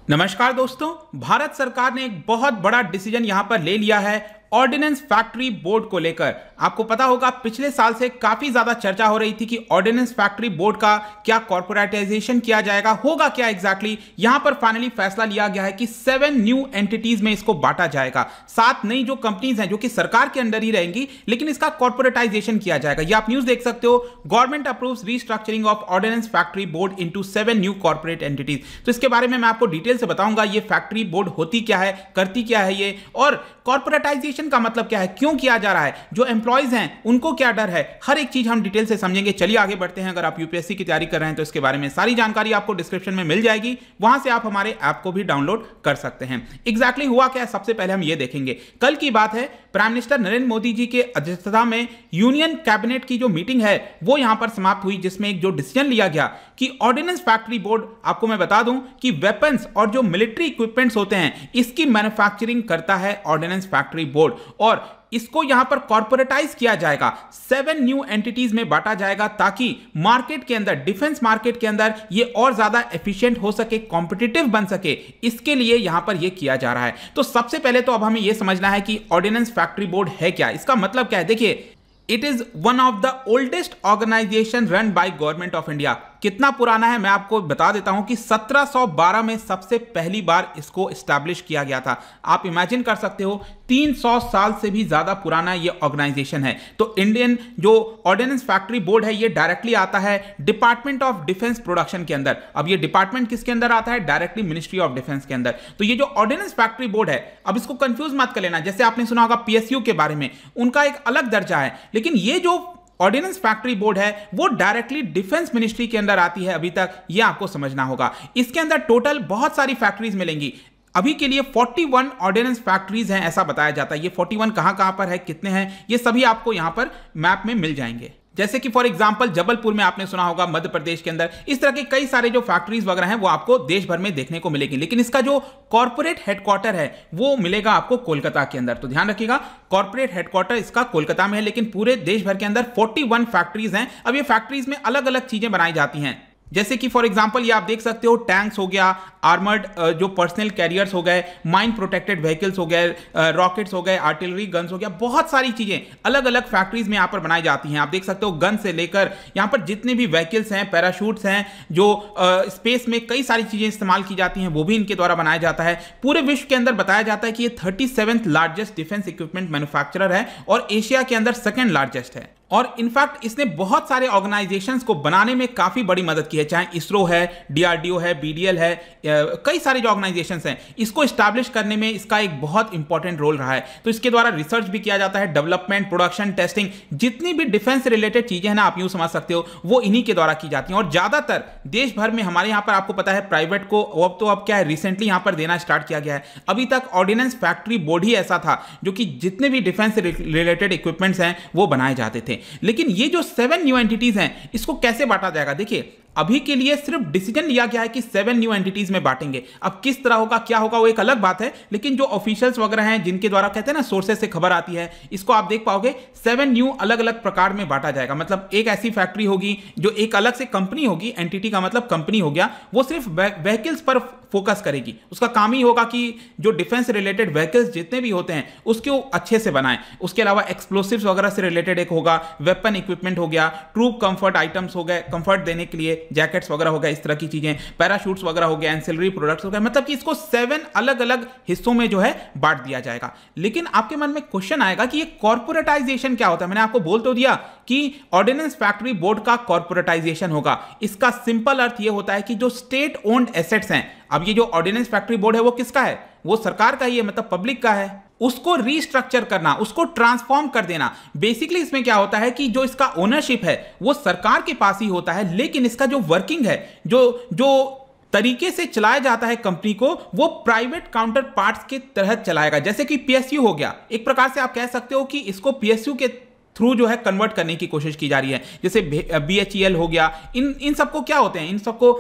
नमस्कार दोस्तों, भारत सरकार ने एक बहुत बड़ा डिसीजन यहां पर ले लिया है ऑर्डिनेंस फैक्ट्री बोर्ड को लेकर। आपको पता होगा पिछले साल से काफी ज्यादा चर्चा हो रही थी कि ऑर्डिनेंस फैक्ट्री बोर्ड का क्या कॉर्पोरेटाइजेशन किया जाएगा, होगा क्या एग्जैक्टली। यहां पर फाइनली फैसला लिया गया है कि 7 न्यू एंटिटीज में इसको बांटा जाएगा। 7 नई जो कंपनीज हैं जो कि सरकार के अंडर ही रहेंगी, लेकिन इसका कॉर्पोरेटाइजेशन किया जाएगा। ये आप न्यूज देख सकते हो, government approves restructuring of ordnance factory board into 7 new corporate entities. तो इसके बारे में मैं आपको डिटेल से बताऊंगा ये फैक्ट्री बोर्ड होती क्या है, करती क्या है ये, और कॉर्पोरेटाइजेशन का मतलब क्या है, क्यों किया जा रहा है, जो एम्प्लॉयज हैं उनको क्या डर है, हर एक चीज हम डिटेल से समझेंगे। चलिए आगे बढ़ते हैं। अगर आप यूपीएससी की तैयारी कर रहे हैं तो इसके बारे में सारी जानकारी आपको डिस्क्रिप्शन में मिल जाएगी, वहां से आप हमारे ऐप को भी डाउनलोड कर सकते हैं। एग्जैक्टली हुआ क्या है, सबसे पहले हम ये देखेंगे। कल की बात है, प्राइम मिनिस्टर नरेंद्र मोदी जी के अध्यक्षता में यूनियन कैबिनेट की जो मीटिंग है वो यहां पर समाप्त हुई, जिसमें एक जो डिसीजन लिया गया कि ऑर्डिनेंस फैक्ट्री बोर्ड, आपको मैं बता दूं कि वेपन्स और जो मिलिट्री इक्विपमेंट्स होते हैं इसकी मैन्युफैक्चरिंग करता है ऑर्डिनेंस फैक्ट्री बोर्ड, और इसको यहां पर कॉर्पोरेटाइज किया जाएगा, 7 न्यू एंटिटीज में बांटा जाएगा, ताकि मार्केट के अंदर, डिफेंस मार्केट के अंदर ये और ज्यादा एफिशिएंट हो सके, कॉम्पिटिटिव बन सके। इसके लिए यहां पर ये किया जा रहा है। तो सबसे पहले तो अब हमें यह समझना है कि ऑर्डिनेंस फैक्ट्री बोर्ड है क्या, इसका मतलब क्या है। देखिए, it is one of the oldest organization run by government of India. कितना पुराना है मैं आपको बता देता हूं कि 1712 में सबसे पहली बार इसको एस्टैब्लिश किया गया था। आप इमेजिन कर सकते हो 300 साल से भी ज्यादा पुराना ये ऑर्गेनाइजेशन है। तो इंडियन जो ऑर्डिनेंस फैक्ट्री बोर्ड है ये डायरेक्टली आता है डिपार्टमेंट ऑफ डिफेंस प्रोडक्शन के अंदर। अब ये डिपार्टमेंट किसके अंदर आता है, डायरेक्टली मिनिस्ट्री ऑफ डिफेंस के अंदर। तो ये जो ऑर्डिनेंस फैक्ट्री बोर्ड है, अब इसको कंफ्यूज मत कर लेना, जैसे आपने सुना होगा पीएसयू के बारे में, उनका एक अलग दर्जा है, लेकिन ये जो ऑर्डिनेंस फैक्ट्री बोर्ड है वो डायरेक्टली डिफेंस मिनिस्ट्री के अंदर आती है। अभी तक ये आपको समझना होगा। इसके अंदर टोटल बहुत सारी फैक्ट्रीज मिलेंगी। अभी के लिए 41 ऑर्डिनेंस फैक्ट्रीज हैं ऐसा बताया जाता है। ये 41 कहां पर है, कितने हैं, ये सभी आपको यहां पर मैप में मिल जाएंगे। जैसे कि फॉर एग्जांपल जबलपुर में आपने सुना होगा, मध्य प्रदेश के अंदर। इस तरह के कई सारे जो फैक्ट्रीज वगैरह हैं वो आपको देश भर में देखने को मिलेगी, लेकिन इसका जो कॉर्पोरेट हेडक्वार्टर है वो मिलेगा आपको कोलकाता के अंदर। तो ध्यान रखिएगा, कॉर्पोरेट हेडक्वार्टर इसका कोलकाता में है, लेकिन पूरे देश भर के अंदर 41 फैक्ट्रीज हैं। अब ये फैक्ट्रीज में अलग अलग चीजें बनाई जाती हैं, जैसे कि फॉर एग्जांपल ये आप देख सकते हो, टैंक्स हो गया, आर्मर्ड जो पर्सनल कैरियर्स हो गए, माइन प्रोटेक्टेड व्हीकल्स हो गए, रॉकेट्स हो गए, आर्टिलरी गन्स हो गया, बहुत सारी चीजें अलग अलग फैक्ट्रीज में यहां पर बनाई जाती हैं। आप देख सकते हो गन से लेकर यहां पर जितने भी व्हीकल्स हैं, पैराशूट्स हैं, जो स्पेस में कई सारी चीजें इस्तेमाल की जाती हैं वो भी इनके द्वारा बनाया जाता है। पूरे विश्व के अंदर बताया जाता है कि ये 37th largest defence equipment manufacturer है और एशिया के अंदर 2nd लार्जेस्ट है। और इनफैक्ट इसने बहुत सारे ऑर्गेनाइजेशंस को बनाने में काफी बड़ी मदद की है, चाहे इसरो है, डीआरडीओ है, बीडीएल है, कई सारे जो ऑर्गेनाइजेशंस हैं, इसको एस्टैब्लिश करने में इसका एक बहुत इंपॉर्टेंट रोल रहा है। तो इसके द्वारा रिसर्च भी किया जाता है, डेवलपमेंट, प्रोडक्शन, टेस्टिंग, जितनी भी डिफेंस रिलेटेड चीजें हैं ना, आप यूं समझ सकते हो, वो इन्हीं के द्वारा की जाती हैं। और ज्यादातर देश भर में हमारे यहाँ पर आपको पता है प्राइवेट को अब क्या है, रिसेंटली यहाँ पर देना स्टार्ट किया गया है। अभी तक ऑर्डिनेंस फैक्ट्री बोर्ड ही ऐसा था जो कि जितने भी डिफेंस रिलेटेड इक्विपमेंट्स हैं वो बनाए जाते थे। लेकिन ये जो 7 न्यू एंटिटीज हैं इसको कैसे बांटा जाएगा, देखिए अभी के लिए सिर्फ डिसीजन लिया गया है कि 7 न्यू एंटिटीज में बांटेंगे। अब किस तरह होगा, क्या होगा, वो एक अलग बात है, लेकिन जो ऑफिशियल्स वगैरह हैं जिनके द्वारा कहते हैं ना सोर्सेस से खबर आती है, इसको आप देख पाओगे 7 न्यू अलग अलग प्रकार में बांटा जाएगा। मतलब एक ऐसी फैक्ट्री होगी जो एक अलग से कंपनी होगी, एंटिटी का मतलब कंपनी हो गया, वो सिर्फ व्हीकल्स पर फोकस करेगी। उसका काम ही होगा कि जो डिफेंस रिलेटेड व्हीकल्स जितने भी होते हैं उसको अच्छे से बनाएं। उसके अलावा एक्सप्लोसिव्स वगैरह से रिलेटेड एक होगा, वेपन इक्विपमेंट हो गया, ट्रूप कंफर्ट आइटम्स हो गए, कंफर्ट देने के लिए जैकेट्स वगैरह हो गए, इस तरह की चीजें, पैराशूट्स वगैरह हो गए, एंसिलरी प्रोडक्ट्स हो गए। मतलब कि इसको 7 अलग अलग हिस्सों में जो है बांट दिया जाएगा। लेकिन आपके मन में क्वेश्चन आएगा कि ये कॉर्पोरेटाइजेशन क्या होता है। मैंने आपको बोल तो दिया कि ऑर्डिनेंस फैक्ट्री बोर्ड का कॉर्पोरेटाइजेशन होगा। इसका सिंपल अर्थ ये होता है कि जो स्टेट ओन्ड एसेट्स हैं, अब ये जो ऑर्डिनेंस फैक्ट्री बोर्ड है वो किसका है, वो सरकार का ही है, मतलब पब्लिक का है, उसको रीस्ट्रक्चर करना, उसको ट्रांसफॉर्म कर देना। बेसिकली इसमें क्या होता है कि जो इसका ओनरशिप है वो सरकार के पास ही होता है, लेकिन इसका जो वर्किंग है, जो तरीके से चलाया जाता है कंपनी को, वो प्राइवेट काउंटर पार्ट्स के तहत चलाएगा। जैसे कि पीएसयू हो गया, एक प्रकार से आप कह सकते हो कि इसको पीएसयू के थ्रू जो है कन्वर्ट करने की कोशिश की जा रही है। जैसे बीएचईएल हो गया, इन सबको क्या होते हैं, इन सबको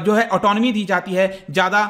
जो है ऑटोनॉमी दी जाती है, ज्यादा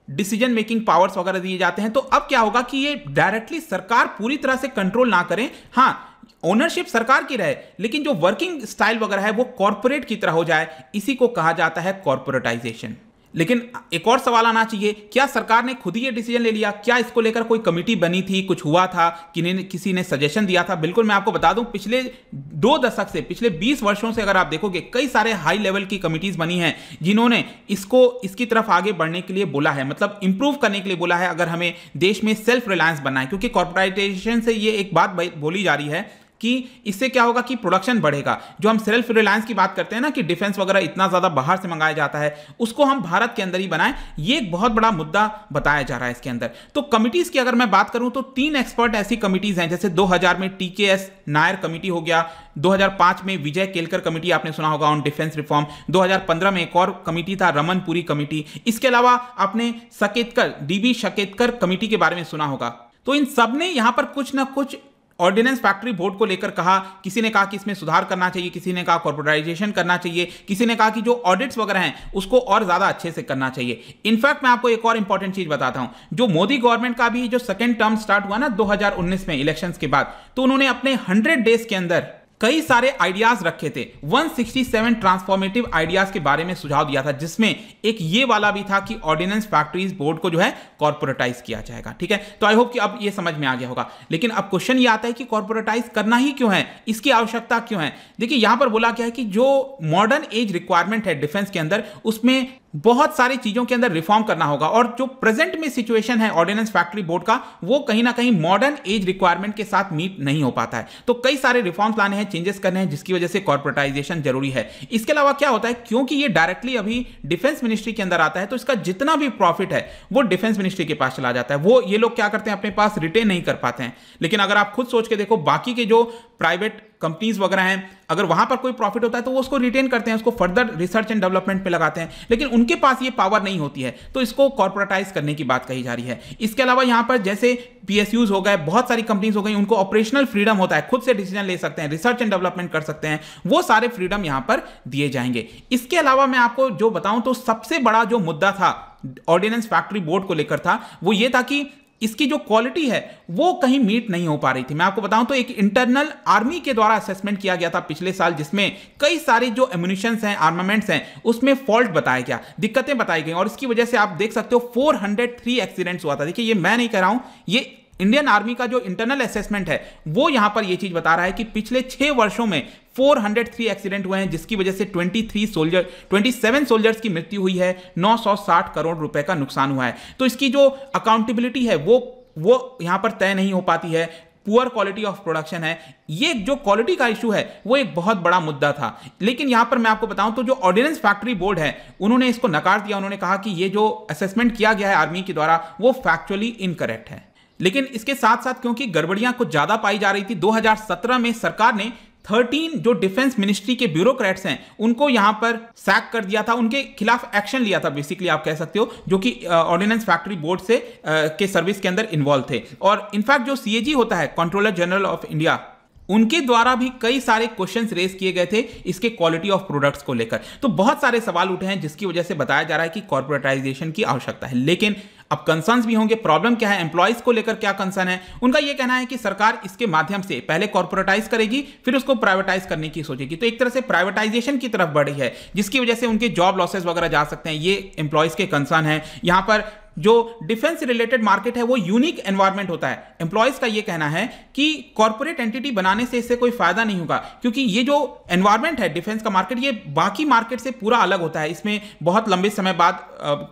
डिसीजन मेकिंग पावर्स वगैरह दिए जाते हैं। तो अब क्या होगा कि ये डायरेक्टली सरकार पूरी तरह से कंट्रोल ना करें, हाँ ओनरशिप सरकार की रहे, लेकिन जो वर्किंग स्टाइल वगैरह है वो कॉर्पोरेट की तरह हो जाए। इसी को कहा जाता है कॉर्पोरेटाइजेशन। लेकिन एक और सवाल आना चाहिए, क्या सरकार ने खुद ही ये डिसीजन ले लिया? क्या इसको लेकर कोई कमेटी बनी थी, कुछ हुआ था, किसी ने सजेशन दिया था? बिल्कुल, मैं आपको बता दूं, पिछले 2 दशक से, पिछले 20 वर्षों से अगर आप देखोगे, कई सारे हाई लेवल की कमिटीज बनी हैं जिन्होंने इसकी तरफ आगे बढ़ने के लिए बोला है, मतलब इंप्रूव करने के लिए बोला है, अगर हमें देश में सेल्फ रिलायंस बनना है। क्योंकि कॉर्पोरेटाइजेशन से ये एक बात बोली जा रही है कि इससे क्या होगा कि प्रोडक्शन बढ़ेगा। जो हम सेल्फ रिलायंस की बात करते हैं ना, कि डिफेंस वगैरह इतना ज्यादा बाहर से मंगाया जाता है, उसको हम भारत के अंदर ही बनाएं, ये एक बहुत बड़ा मुद्दा बताया जा रहा है इसके अंदर। तो कमिटीज की अगर मैं बात करूं तो 3 एक्सपर्ट ऐसी कमिटीज हैं, जैसे 2000 में TKS नायर कमिटी हो गया, 2005 में विजय केलकर कमिटी, आपने सुना होगा, ऑन डिफेंस रिफॉर्म, 2015 में एक और कमिटी था, रमनपुरी कमिटी। इसके अलावा आपने सकेतकर, DB सकेतकर कमिटी के बारे में सुना होगा। तो इन सब ने यहां पर कुछ ना कुछ ऑर्डिनेंस फैक्ट्री बोर्ड को लेकर कहा। किसी ने कहा कि इसमें सुधार करना चाहिए, किसी ने कहा कॉर्पोरेटाइजेशन करना चाहिए, किसी ने कहा कि जो ऑडिट्स वगैरह हैं उसको और ज्यादा अच्छे से करना चाहिए। इनफैक्ट मैं आपको एक और इंपॉर्टेंट चीज बताता हूं, जो मोदी गवर्नमेंट का भी जो सेकंड टर्म स्टार्ट हुआ ना 2019 में इलेक्शंस के बाद, तो उन्होंने अपने 100 डेज के अंदर कई सारे आइडियाज रखे थे। 167 ट्रांसफॉर्मेटिव आइडियाज के बारे में सुझाव दिया था, जिसमें एक ये वाला भी था कि ऑर्डिनेंस फैक्ट्रीज बोर्ड को जो है कॉर्पोरेटाइज किया जाएगा। ठीक है, तो आई होप कि अब ये समझ में आ गया होगा। लेकिन अब क्वेश्चन ये आता है कि कॉर्पोरेटाइज करना ही क्यों है, इसकी आवश्यकता क्यों है? देखिए, यहां पर बोला गया है कि जो मॉडर्न एज रिक्वायरमेंट है डिफेंस के अंदर, उसमें बहुत सारी चीजों के अंदर रिफॉर्म करना होगा, और जो प्रेजेंट में सिचुएशन है ऑर्डिनेंस फैक्ट्री बोर्ड का, वो कहीं ना कहीं मॉडर्न एज रिक्वायरमेंट के साथ मीट नहीं हो पाता है। तो कई सारे रिफॉर्म्स लाने हैं, चेंजेस करने हैं, जिसकी वजह से कॉर्पोरेटाइजेशन जरूरी है। इसके अलावा क्या होता है, क्योंकि ये डायरेक्टली अभी डिफेंस मिनिस्ट्री के अंदर आता है, तो इसका जितना भी प्रॉफिट है वो डिफेंस मिनिस्ट्री के पास चला जाता है। वो ये लोग क्या करते हैं, अपने पास रिटेन नहीं कर पाते हैं। लेकिन अगर आप खुद सोच के देखो, बाकी के जो प्राइवेट कंपनीज वगैरह हैं, अगर वहां पर कोई प्रॉफिट होता है तो वो उसको रिटेन करते हैं, उसको फर्दर रिसर्च एंड डेवलपमेंट पे लगाते हैं। लेकिन उनके पास ये पावर नहीं होती है, तो इसको कॉर्पोरेटाइज करने की बात कही जा रही है। इसके अलावा यहां पर जैसे PSUs हो गए, बहुत सारी कंपनीज हो गई, उनको ऑपरेशनल फ्रीडम होता है, खुद से डिसीजन ले सकते हैं, रिसर्च एंड डेवलपमेंट कर सकते हैं, वो सारे फ्रीडम यहां पर दिए जाएंगे। इसके अलावा मैं आपको जो बताऊं तो सबसे बड़ा जो मुद्दा था ऑर्डिनेंस फैक्ट्री बोर्ड को लेकर था, वो ये था कि इसकी जो क्वालिटी है वो कहीं मीट नहीं हो पा रही थी। मैं आपको बताऊं तो एक इंटरनल आर्मी के द्वारा असेसमेंट किया गया था पिछले साल, जिसमें कई सारे जो एम्युनिशंस हैं, आर्मामेंट्स हैं, उसमें फॉल्ट बताया गया, दिक्कतें बताई गई, और इसकी वजह से आप देख सकते हो 403 एक्सीडेंट्स हुआ था। देखिए, ये मैं नहीं कह रहा हूं, ये इंडियन आर्मी का जो इंटरनल असेसमेंट है वो यहां पर ये चीज बता रहा है कि पिछले 6 वर्षों में 403 एक्सीडेंट हुए हैं, जिसकी वजह से 27 सोल्जर्स की मृत्यु हुई है, 960 करोड़ रुपए का नुकसान हुआ है। तो इसकी जो अकाउंटेबिलिटी है वो यहां पर तय नहीं हो पाती है। पुअर क्वालिटी ऑफ प्रोडक्शन है, ये जो क्वालिटी का इशू है वो एक बहुत बड़ा मुद्दा था। लेकिन यहां पर मैं आपको बताऊं तो जो ऑर्डिनेंस फैक्ट्री बोर्ड है, उन्होंने इसको नकार दिया। उन्होंने कहा कि ये जो असेसमेंट किया गया है आर्मी के द्वारा वो फैक्चुअली इनकरेक्ट है। लेकिन इसके साथ साथ क्योंकि गड़बड़ियां कुछ ज्यादा पाई जा रही थी, 2017 में सरकार ने 13 जो डिफेंस मिनिस्ट्री के ब्यूरोक्रेट्स हैं उनको यहां पर सैक कर दिया था, उनके खिलाफ एक्शन लिया था, बेसिकली आप कह सकते हो, जो कि ऑर्डिनेंस फैक्ट्री बोर्ड से के सर्विस के अंदर इन्वॉल्व थे। और इनफैक्ट जो CAG होता है, कंट्रोलर जनरल ऑफ इंडिया, उनके द्वारा भी कई सारे क्वेश्चंस रेज किए गए थे इसके क्वालिटी ऑफ प्रोडक्ट्स को लेकर। तो बहुत सारे सवाल उठे हैं, जिसकी वजह से बताया जा रहा है कि कॉर्पोरेटाइजेशन की आवश्यकता है। लेकिन अब कंसर्न्स भी होंगे, प्रॉब्लम क्या है, एम्प्लॉइज को लेकर क्या कंसर्न है। उनका यह कहना है कि सरकार इसके माध्यम से पहले कॉर्पोरेटाइज करेगी, फिर उसको प्राइवेटाइज करने की सोचेगी। तो एक तरह से प्राइवेटाइजेशन की तरफ बढ़ी है, जिसकी वजह से उनके जॉब लॉसेस वगैरह जा सकते हैं। ये एम्प्लॉइज के कंसर्न है। यहां पर जो डिफेंस रिलेटेड मार्केट है वो यूनिक एनवायरनमेंट होता है। एम्प्लॉइज का ये कहना है कि कॉर्पोरेट एंटिटी बनाने से इससे कोई फायदा नहीं होगा, क्योंकि ये जो एनवायरनमेंट है डिफेंस का मार्केट, ये बाकी मार्केट से पूरा अलग होता है। इसमें बहुत लंबे समय बाद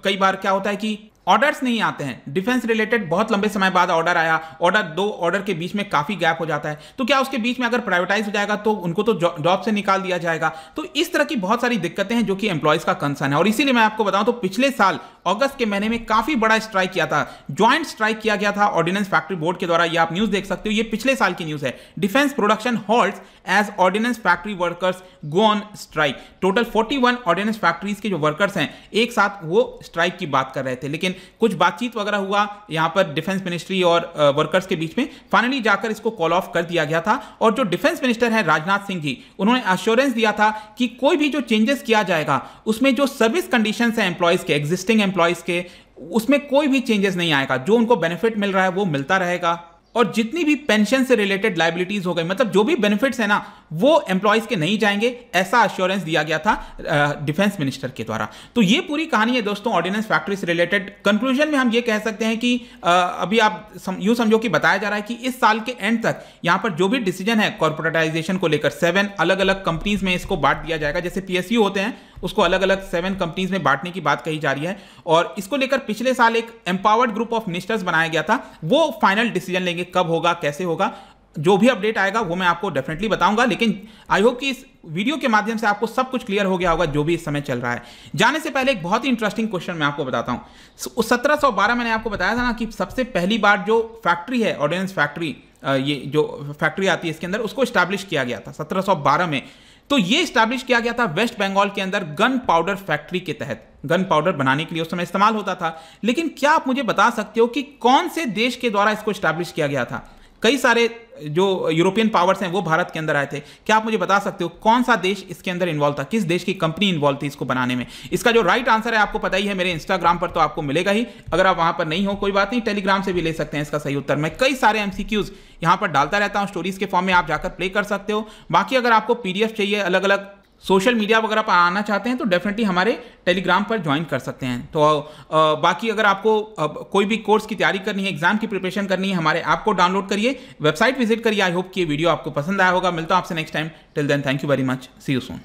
कई बार क्या होता है कि ऑर्डर्स नहीं आते हैं। डिफेंस रिलेटेड बहुत लंबे समय बाद ऑर्डर आया, दो ऑर्डर के बीच में काफी गैप हो जाता है। तो क्या उसके बीच में अगर प्राइवेटाइज हो जाएगा तो उनको तो जॉब से निकाल दिया जाएगा। तो इस तरह की बहुत सारी दिक्कतें हैं जो कि एम्प्लॉइज का कंसर्न है। और इसीलिए मैं आपको बताऊं तो पिछले साल अगस्त के महीने में काफी बड़ा स्ट्राइक किया था, ज्वाइंट स्ट्राइक किया गया था ऑर्डिनेंस फैक्ट्री बोर्ड के द्वारा। ये आप न्यूज देख सकते हो, ये पिछले साल की न्यूज है। Defence production halts as ordnance factory workers go on strike. Total 41 ordnance factories के जो वर्कर्स हैं एक साथ वो स्ट्राइक की बात कर रहे थे। लेकिन कुछ बातचीत वगैरह हुआ यहां पर डिफेंस मिनिस्ट्री और वर्कर्स के बीच में, फाइनली जाकर इसको कॉल ऑफ कर दिया गया था। और जो डिफेंस मिनिस्टर है राजनाथ सिंह जी, उन्होंने एश्योरेंस दिया था कि कोई भी जो चेंजेस किया जाएगा उसमें जो सर्विस कंडीशंस हैं एम्प्लॉइज के, एग्जिस्टिंग एम्प्लॉइज के, उसमें कोई भी चेंजेस नहीं आएगा। जो उनको बेनिफिट मिल रहा है वो मिलता रहेगा। और जितनी भी पेंशन से रिलेटेड लायबिलिटीज हो गई, मतलब जो भी बेनिफिट्स है ना, वो एम्प्लॉयज के नहीं जाएंगे, ऐसा अश्योरेंस दिया गया था डिफेंस मिनिस्टर के द्वारा। तो ये पूरी कहानी है दोस्तों ऑर्डिनेंस फैक्ट्री से रिलेटेड। कंक्लूजन में हम ये कह सकते हैं कि अभी आप यूं समझो कि बताया जा रहा है कि इस साल के एंड तक यहां पर जो भी डिसीजन है कॉर्पोरेटाइजेशन को लेकर 7 अलग अलग कंपनीज में इसको बांट दिया जाएगा। जैसे पीएसयू होते हैं उसको अलग अलग 7 कंपनीज में बांटने की बात कही जा रही है, और इसको लेकर पिछले साल एक एम्पावर्ड ग्रुप ऑफ मिनिस्टर्स बनाया गया था। वो फाइनल डिसीजन लेंगे कब होगा, कैसे होगा। जो भी अपडेट आएगा वो मैं आपको डेफिनेटली बताऊंगा, लेकिन आई होप कि इस वीडियो के माध्यम से आपको सब कुछ क्लियर हो गया होगा जो भी इस समय चल रहा है। जाने से पहले एक बहुत ही इंटरेस्टिंग क्वेश्चन मैं आपको बताता हूं। 1712 मैंने आपको बताया था ना कि सबसे पहली बार जो फैक्ट्री है ऑर्डिनेंस फैक्ट्री, ये जो फैक्ट्री आती है इसके अंदर, उसको स्टैब्लिश किया गया था 1712 में। तो ये स्टैब्लिश किया गया था वेस्ट बंगाल के अंदर गन पाउडर फैक्ट्री के तहत। गन पाउडर बनाने के लिए उस समय इस्तेमाल होता था। लेकिन क्या आप मुझे बता सकते हो कि कौन से देश के द्वारा इसको स्टैब्लिश किया गया था? कई सारे जो यूरोपियन पावर्स हैं वो भारत के अंदर आए थे। क्या आप मुझे बता सकते हो कौन सा देश इसके अंदर इन्वॉल्व था, किस देश की कंपनी इन्वॉल्व थी इसको बनाने में? इसका जो राइट आंसर है आपको पता ही है, मेरे इंस्टाग्राम पर तो आपको मिलेगा ही। अगर आप वहां पर नहीं हो कोई बात नहीं, टेलीग्राम से भी ले सकते हैं इसका सही उत्तर। मैं कई सारे एमसीक्यूज यहां पर डालता रहता हूं स्टोरीज के फॉर्म में, आप जाकर प्ले कर सकते हो। बाकी अगर आपको पीडीएफ चाहिए, अलग अलग सोशल मीडिया वगैरह पर आना चाहते हैं तो डेफिनेटली हमारे टेलीग्राम पर ज्वाइन कर सकते हैं। तो बाकी अगर आपको कोई भी कोर्स की तैयारी करनी है, एग्जाम की प्रिपरेशन करनी है, हमारे ऐप को डाउनलोड करिए, वेबसाइट विजिट करिए। आई होप कि ये वीडियो आपको पसंद आया होगा। मिलता हूं आपसे next time. Till then thank you very much, see you soon.